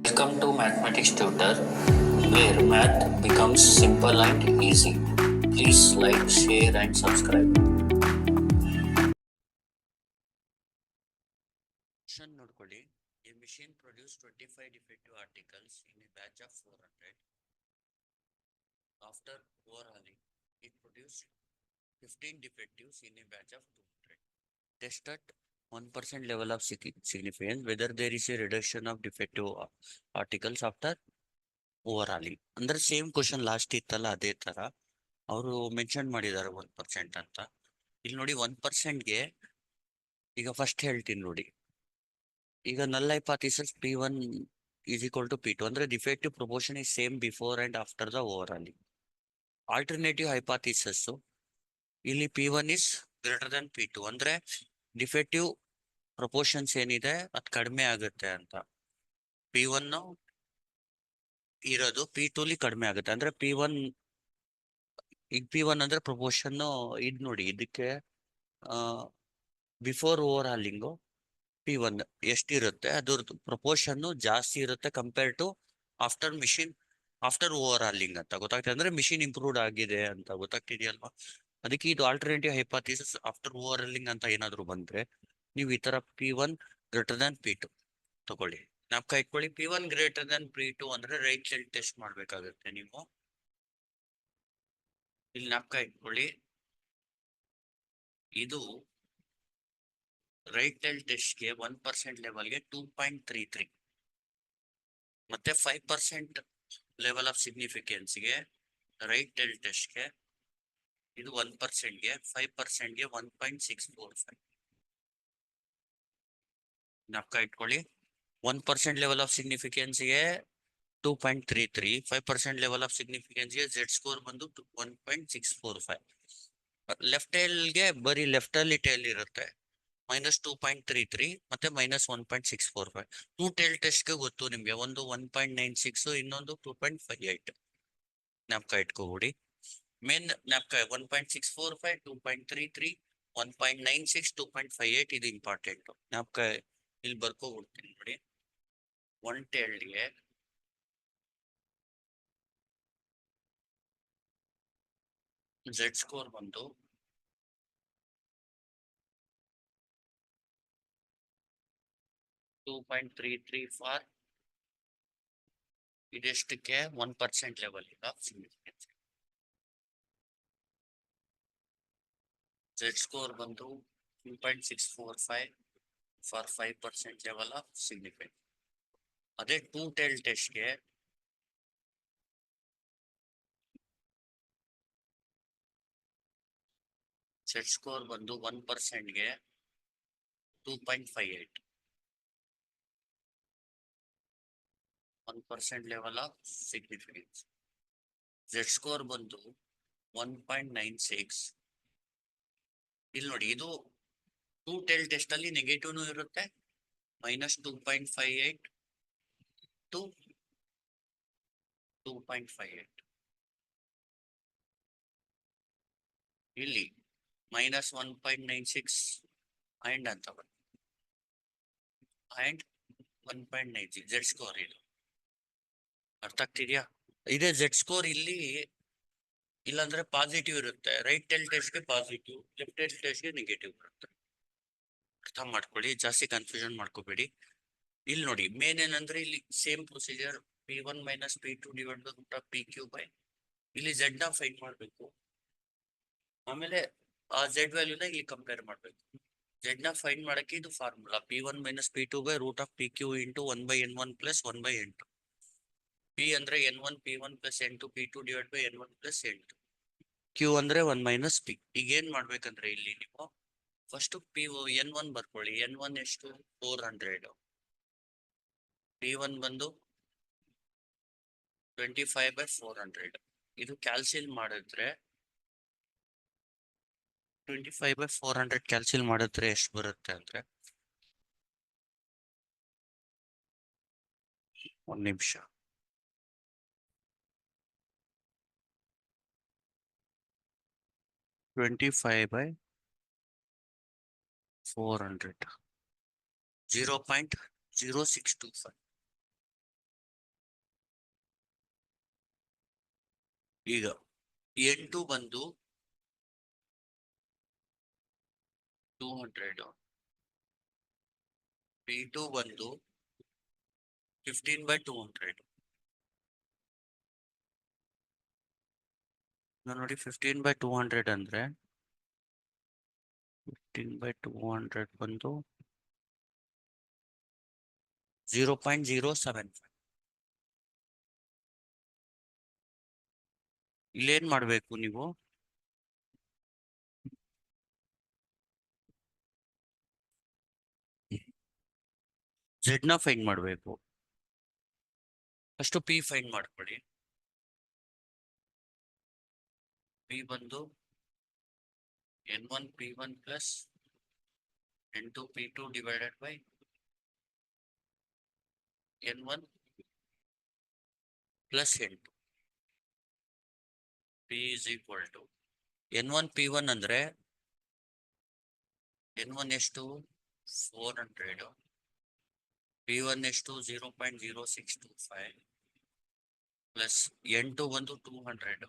Welcome to Mathematics Tutor, where math becomes simple and easy. Please like, share, and subscribe. Question ನೋಡ್ಕೊಳ್ಳಿ. A machine produced 25 defective articles in a batch of 400. After overhauling, it produced 15 defectives in a batch of 200. Test at 1% level of significance whether there is a reduction of defective articles after overhauling. ಅಂದ್ರೆ same question last ಇತ್ತಲ್ಲ ಅದೇ ತರ ಅವರು mention ಮಾಡಿದ್ದಾರೆ 1% ಅಂತ. ಇಲ್ಲಿ ನೋಡಿ 1%ಗೆ ಈಗ ಫಸ್ಟ್ ಹೇಳ್ತೀನಿ ನೋಡಿ. ಈಗ null hypothesis P1 is equal to P2 ಅಂದ್ರೆ defective proportion is same before and after the overhauling. Alternative hypothesis ಇಲ್ಲಿ P1 is greater than P2 ಅಂದ್ರೆ ಡಿಫೆಕ್ಟಿವ್ ಪ್ರಪೋರ್ಷನ್ಸ್ ಏನಿದೆ ಅದು ಕಡಿಮೆ ಆಗುತ್ತೆ ಅಂತ. P1 ಇರೋದು P2 ಲಿ ಕಡಿಮೆ ಆಗುತ್ತೆ ಅಂದ್ರೆ P1 ಈಗ P1 ಅಂದ್ರೆ ಪ್ರಪೋರ್ಷನ್ ಇದ್ ನೋಡಿ ಇದಕ್ಕೆ ಬಿಫೋರ್ ಓವರ್ ಹಾಲಿಂಗು P1 ಎಷ್ಟಿರುತ್ತೆ ಅದ್ರದ್ದು ಪ್ರಪೋರ್ಷನ್ ಜಾಸ್ತಿ ಇರುತ್ತೆ compare to after overhauling ಅಂತ ಗೊತ್ತಾಗ್ತದೆ. ಅಂದ್ರೆ ಮಿಷಿನ್ ಇಂಪ್ರೂವ್ಡ್ ಆಗಿದೆ ಅಂತ ಗೊತ್ತಾಗ್ತಿದೆಯಲ್ವಾ. ಅದಕ್ಕೆ ಇದು alternative hypothesis after overhauling ಅಂತ ಏನಾದ್ರು ಬಂದ್ರೆ ನೀವು ಈ ತರ P1 ಗ್ರೇಟರ್ ದನ್ P2 ತಗೊಳ್ಳಿ. ಜ್ಞಾಪಕ ಇಟ್ಕೊಳ್ಳಿ. P1 ಗ್ರೇಟರ್ ದನ್ P2 ಅಂದ್ರೆ ರೈಟ್ ಸೈಡ್ ಟೆಸ್ಟ್ ಮಾಡ್ಬೇಕಾಗುತ್ತೆ ನೀವು. ಇಲ್ಲಿ ಜ್ಞಾಪಕ ಇಟ್ಕೊಳ್ಳಿ, ಇದು ರೈಟ್ ಟೆಲ್ ಟೆಸ್ಟ್ಗೆ 1% ಲೆವೆಲ್ಗೆ 2.33 ಮತ್ತೆ 5% ಲೆವೆಲ್ ಆಫ್ ಸಿಗ್ನಿಫಿಕೆನ್ಸ್ಗೆ ರೈಟ್ ಟೆಲ್ ಟೆಸ್ಟ್ಗೆ ಇದು 1%ಗೆ 5%ಗೆ 1.645. ಜ್ಞಾಪಕ ಇಟ್ಕೊಳ್ಳಿ. 1% ಲೆವೆಲ್ ಆಫ್ ಸಿಗ್ನಿಫಿಕೆನ್ಸ್ಗೆ 2.33, 5% ಲೆವೆಲ್ ಆಫ್ ಸಿಗ್ನಿಫಿಕೆನ್ಸ್ಗೆ Z ಸ್ಕೋರ್ ಬಂದು 1.645. ಲೆಫ್ಟ್ ಟೈಲ್ಗೆ ಬರೀ ಲೆಫ್ಟ್ ಅಲ್ಲಿ ಟೈಲ್ ಇರುತ್ತೆ -2.33 ಮತ್ತೆ -1.645. ಟೂ ಟೈಲ್ ಟೆಸ್ಟ್ಗೆ ಗೊತ್ತು ನಿಮ್ಗೆ, ಒಂದು 1.96 ಇನ್ನೊಂದು 2.58. ಜ್ಞಾಪಕ ಇಟ್ಕೋಬಿಡಿ. ಮೇನ್ ಜ್ಞಾಪಕ 1.645, 2.33, 1.96, 2.58 ಇದು ಇಂಪಾರ್ಟೆಂಟ್. ಜ್ಞಾಪಕ ಇಲ್ಲಿ ಬರ್ಕೋಬಿಡ್ತೀನಿ ನೋಡಿ. ಒನ್ ಟೈಲ್ಗೆ Z ಸ್ಕೋರ್ ಬಂದು 2.33 ಫಾರ್ ಇದೆಷ್ಟಕ್ಕೆ 1% level of significance. Z score ಬಂದು 2.645 ಫಾರ್ 5% ಲೆವೆಲ್ ಆಫ್ ಸಿಗ್ನಿಫಿಕೆನ್ಸ್. ಅದೇ ಟೂ ಟೈಲ್ ಟೆಸ್ಟ್ಗೆ Z ಸ್ಕೋರ್ ಬಂದು 1%ಗೆ 2.58, 1% level of significance. Z score ಬಂದು 1.96. ಇಲ್ಲಿ ನೋಡಿ, ಇದು ಟೂ ಟೈಲ್ ಟೆಸ್ಟ್ ಅಲ್ಲಿ ನೆಗೆಟಿವ್ನು ಇರುತ್ತೆ, -2.58 to 2.58. ಇಲ್ಲಿ -1.96 ಅಂಡ್ ಅಂತ ಅಂಡ್ 1.96 Z ಸ್ಕೋರ್. ಇದು ಅರ್ಥ ಆಗ್ತಿದ್ಯಾ? ಇದೇ Z ಸ್ಕೋರ್ ಇಲ್ಲಿ ಇಲ್ಲಾಂದ್ರೆ ಪಾಸಿಟಿವ್ ಇರುತ್ತೆ. ರೈಟ್ ಟೈಲ್ ಟೆಸ್ಟ್ಗೆ ಪಾಸಿಟಿವ್, ಲೆಫ್ಟ್ ಟೈಲ್ ಟೆಸ್ಟ್ಗೆ ನೆಗೆಟಿವ್ ಬರುತ್ತೆ. ಅರ್ಥ ಮಾಡ್ಕೊಳ್ಳಿ, ಜಾಸ್ತಿ ಕನ್ಫ್ಯೂಷನ್ ಮಾಡ್ಕೋಬೇಡಿ. ಇಲ್ಲಿ ನೋಡಿ, ಮೇನ್ ಏನಂದ್ರೆ ಇಲ್ಲಿ same procedure P1 - P2 / PQ by ಇಲ್ಲಿ Z ನ ಫೈಂಡ್ ಮಾಡ್ಬೇಕು. ಆಮೇಲೆ ಆ Z ವ್ಯಾಲ್ಯೂನ ಇಲ್ಲಿ ಕಂಪೇರ್ ಮಾಡ್ಬೇಕು. Z ನ ಫೈಂಡ್ ಮಾಡಕ್ಕೆ ಇದು formula P1 - P2 / √PQ into 1/n1 + 1/n2. P ಅಂದ್ರೆ n1 P1 + n2 P2 / n1 + n2. Q ಅಂದ್ರೆ 1 - P. ಈಗ ಏನ್ ಮಾಡ್ಬೇಕಂದ್ರೆ ಇಲ್ಲಿ ನೀವು ಫಸ್ಟ್ n1 ಬರ್ಕೊಳ್ಳಿ. n1 ಎಷ್ಟು? 400. P1 ಬಂದು 25/400. ಇದು ಕ್ಯಾಲ್ಸಿಲ್ ಮಾಡಿದ್ರೆ 25/400 ಕ್ಯಾಲ್ಸಿಲ್ ಮಾಡಿದ್ರೆ ಎಷ್ಟು ಬರುತ್ತೆ ಅಂದ್ರೆ, ಒಂದ್ ನಿಮಿಷ, 25/400 0.0625. ಈಗ N2 ಬಂದು 200, P2 ಬಂದು 15/200. ನೋಡಿ 15/200 ಅಂದ್ರೆ 15/200 ಬಂದು 0.075. ಇಲ್ಲೇನ್ ಮಾಡ್ಬೇಕು ನೀವು, Z ನ ಫೈಂಡ್ ಮಾಡ್ಬೇಕು. ಫಸ್ಟ್ P ಫೈಂಡ್ ಮಾಡ್ಕೊಳ್ಳಿ. P ಬಂದು N1 P1 plus N2 P2 divided by N1 plus N2. P is equal to N1 P1 ಅಂದ್ರೆ N1 ಎಷ್ಟು 400, P1 ಎಷ್ಟು 0.0625 ಪ್ಲಸ್ N2 ಒಂದು 200,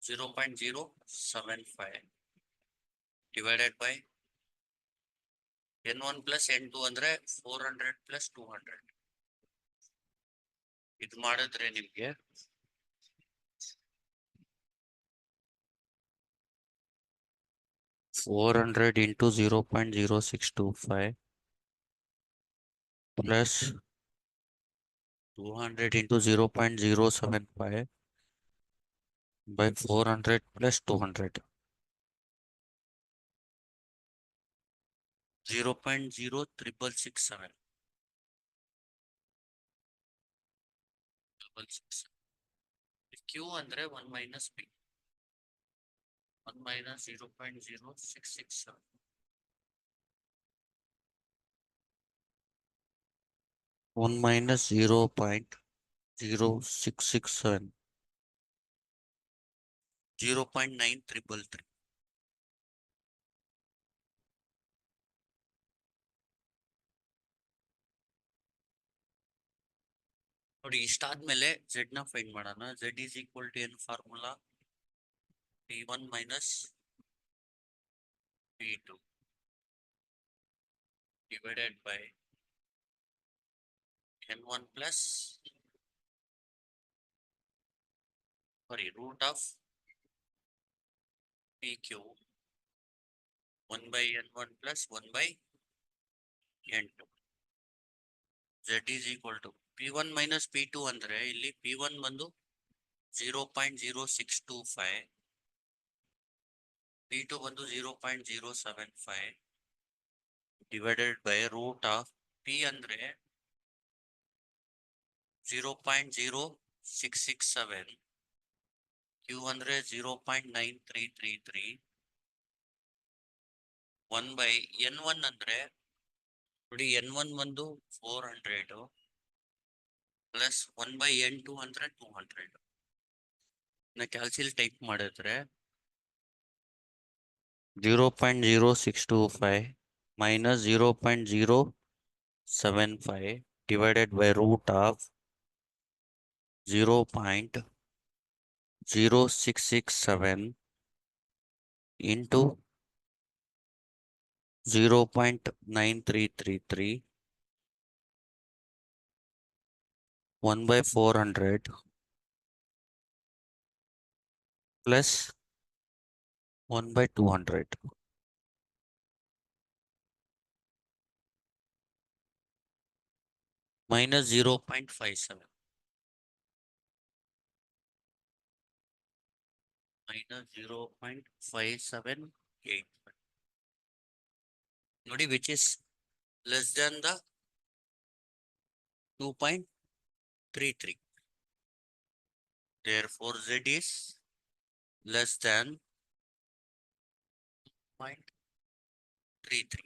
0.075 divided by N1 plus N2 ಅಂದ್ರೆ 400 plus 200. ಇದು ಮಾಡಿದ್ರೆ ನಿಮ್ಗೆ 400 into 0.0625 plus 200 into 0.075 by 400 plus 200. 0.0667. Q ಅಂದ್ರೆ 1 minus P. 1 minus 0.0667. 1 minus 0.0667. 0.9333. ನೋಡಿ ಇಷ್ಟಾದ್ಮೇಲೆ Z ನ ಫೈಂಡ್ ಮಾಡೋಣ. Z is equal to ಏನು formula, P1 minus P2 divided by N1 plus root of PQ 1 by N1 plus 1 by N2. Z is equal to P1 minus P2 ಅಂದ್ರೆ ಇಲ್ಲಿ P1 ಬಂದು 0.0625, P2 ಬಂದು 0.075 divided by root of P ಅಂದ್ರೆ 0.0667, Q ಅಂದ್ರೆ 0.9333, 1 by N1 ಅಂದ್ರೆ ನೋಡಿ N1 ಬಂದು 400 plus 1 by N2 ಅಂದ್ರೆ 200. ಕ್ಯಾಲ್ಸಿಲ್ ಟೈಪ್ ಮಾಡಿದ್ರೆ 0.0625 minus 0.075 divided by root of 0.0667 into 0.9333, 1 by 400 plus 1 by 200. Minus 0.57. Minus 0.578. ನೋಡಿ which is less than the 2.33. Therefore Z is less than 2.33.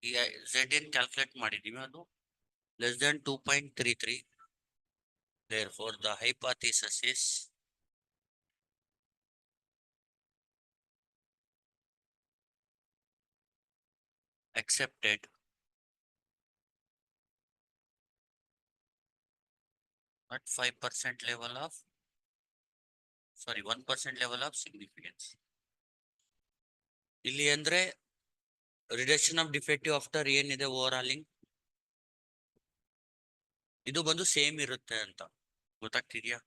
ಈ Z ಏನ್ ಕ್ಯಾಲ್ಕುಲೇಟ್ ಮಾಡಿದೀವಿ ಅದು less than 2.33. Therefore the hypothesis is accepted. at 5% level of, sorry, 1% level of significance. ಇಲ್ಲಿ ಅಂದ್ರೆ reduction of defective after ಏನಿದೆ over ಆಲಿಂಗ್ ಇದು ಬಂದು same ಇರುತ್ತೆ ಅಂತ ಗೊತ್ತಾಗ್ತಿದ್ಯಾ?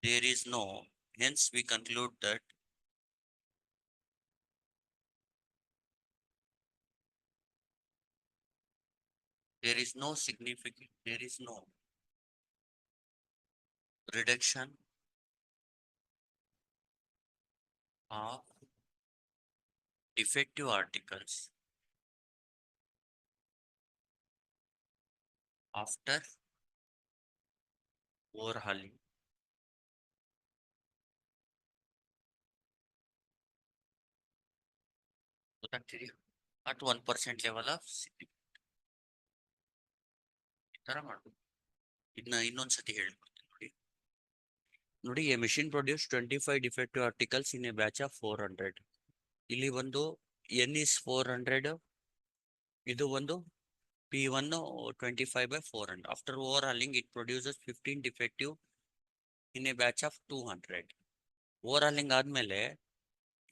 There is no, hence we conclude that there is no significant, there is no reduction of defective articles after overhauling. ಗೊತ್ತಾಗ್ತಿದೆಯಾ? At 1% level of significance. ಈ ತರ ಮಾಡ್ಬೋದು. ಇದನ್ನ ಇನ್ನೊಂದ್ಸತಿ ಹೇಳ್ಕೊಡ್ತೀನಿ ನೋಡಿ. ನೋಡಿ, A machine produce 25 defective articles in a batch of 400. ಇಲ್ಲಿ ಒಂದು ಎನ್ ಇಸ್ 400, ಇದು ಒಂದು P1 25/400. After overhauling, it produces 15 defective in a batch of 200. Overhauling ಆದ್ಮೇಲೆ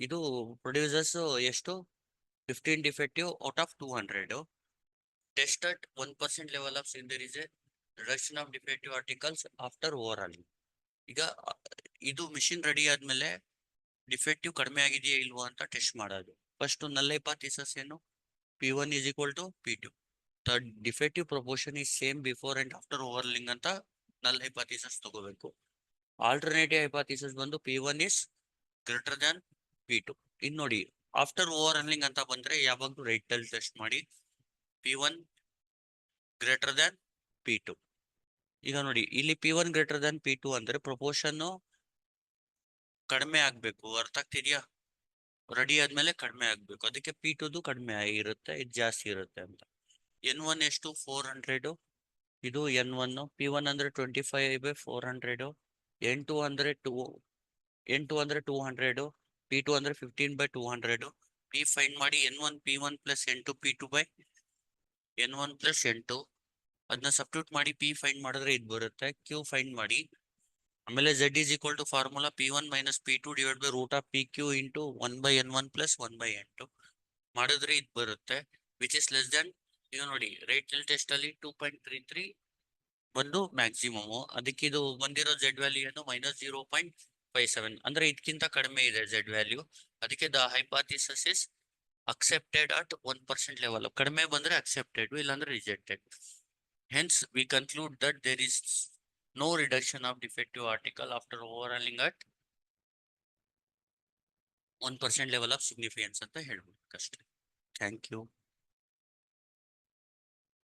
ಇದು ಪ್ರೊಡ್ಯೂಸರ್ಸ್ ಎಷ್ಟು 15 defective out of 200. Test at 1% level of there is a reduction of defective articles after overhauling. ಈಗ ಇದು machine ready ಆದ್ಮೇಲೆ defective ಕಡಿಮೆ ಆಗಿದೆಯಾ ಇಲ್ವಾ ಅಂತ ಟೆಸ್ಟ್ ಮಾಡೋದು. ಫಸ್ಟ್ ನಲ್ ಹೈಪಾಥಿಸಿಸ್ ಏನು? P1 is equal to P2. The defective proportion is same before and after overhauling ಅಂತ null hypothesis ತಗೋಬೇಕು. Alternative hypothesis ಬಂದು P1 is greater than P2. ಇನ್ ನೋಡಿ, ಆಫ್ಟರ್ overhauling ಅಂತ ಬಂದ್ರೆ ಯಾವಾಗ್ಲೂ ರೈಟ್ ಅಲ್ಲಿ ಟೆಸ್ಟ್ ಮಾಡಿ P1 greater than P2. ಈಗ ನೋಡಿ, ಇಲ್ಲಿ P1 greater than P2 ಅಂದ್ರೆ ಪ್ರಪೋರ್ಷನ್ ಕಡಿಮೆ ಆಗ್ಬೇಕು. ಅರ್ಥ ಆಗ್ತಿದ್ಯಾ? ರೆಡಿ ಆದ್ಮೇಲೆ ಕಡಿಮೆ ಆಗ್ಬೇಕು. ಅದಕ್ಕೆ P2 ಕಡಿಮೆ ಆಗಿರುತ್ತೆ, ಇದು ಜಾಸ್ತಿ ಇರುತ್ತೆ ಅಂತ. N1 ಎಷ್ಟು 400, ಇದು N1. P1 ಅಂದ್ರೆ 25/400, N2 ಅಂದ್ರೆ 200, P2 ಅಂದ್ರೆ 15/200. P ಫೈಂಡ್ ಮಾಡಿ. N1 P1 plus N2 P2/N1 plus N2. ಅದನ್ನ ಸಬ್ಸ್ಟಿಟ್ಯೂಟ್ ಮಾಡಿ P ಫೈಂಡ್ ಮಾಡಿದ್ರೆ ಇದು ಬರುತ್ತೆ. Q ಫೈಂಡ್ ಮಾಡಿ. ಆಮೇಲೆ Z is equal to formula P1 minus P2 divided by root of PQ into 1/N1 plus 1/N2 ಮಾಡಿದ್ರೆ ಇದು ಬರುತ್ತೆ, ವಿಚ್ ಇಸ್ ಲೆಸ್ ದನ್. ಈಗ ನೋಡಿ, ರೈಟ್ ಟೆಸ್ಟ್ ಅಲ್ಲಿ 2.33 ಒಂದು ಮ್ಯಾಕ್ಸಿಮಮ್. ಅದಕ್ಕೆ ಇದು ಬಂದಿರೋ Z ವ್ಯಾಲ್ಯೂ ಏನು -0.57 ಅಂದ್ರೆ ಇದಕ್ಕಿಂತ ಕಡಿಮೆ ಇದೆ Z ವ್ಯಾಲ್ಯೂ. ಅದಕ್ಕೆ the hypothesis is accepted at 1% level. ಕಡಿಮೆ ಬಂದ್ರೆ ಅಕ್ಸೆಪ್ಟೆಡ್, ಇಲ್ಲಾಂದ್ರೆ rejected. Hence we conclude that there is no reduction of defective article after overhauling at 1% level of significance ಅಂತ ಹೇಳ್ಬೇಕು ಅಷ್ಟೇ. Thank you.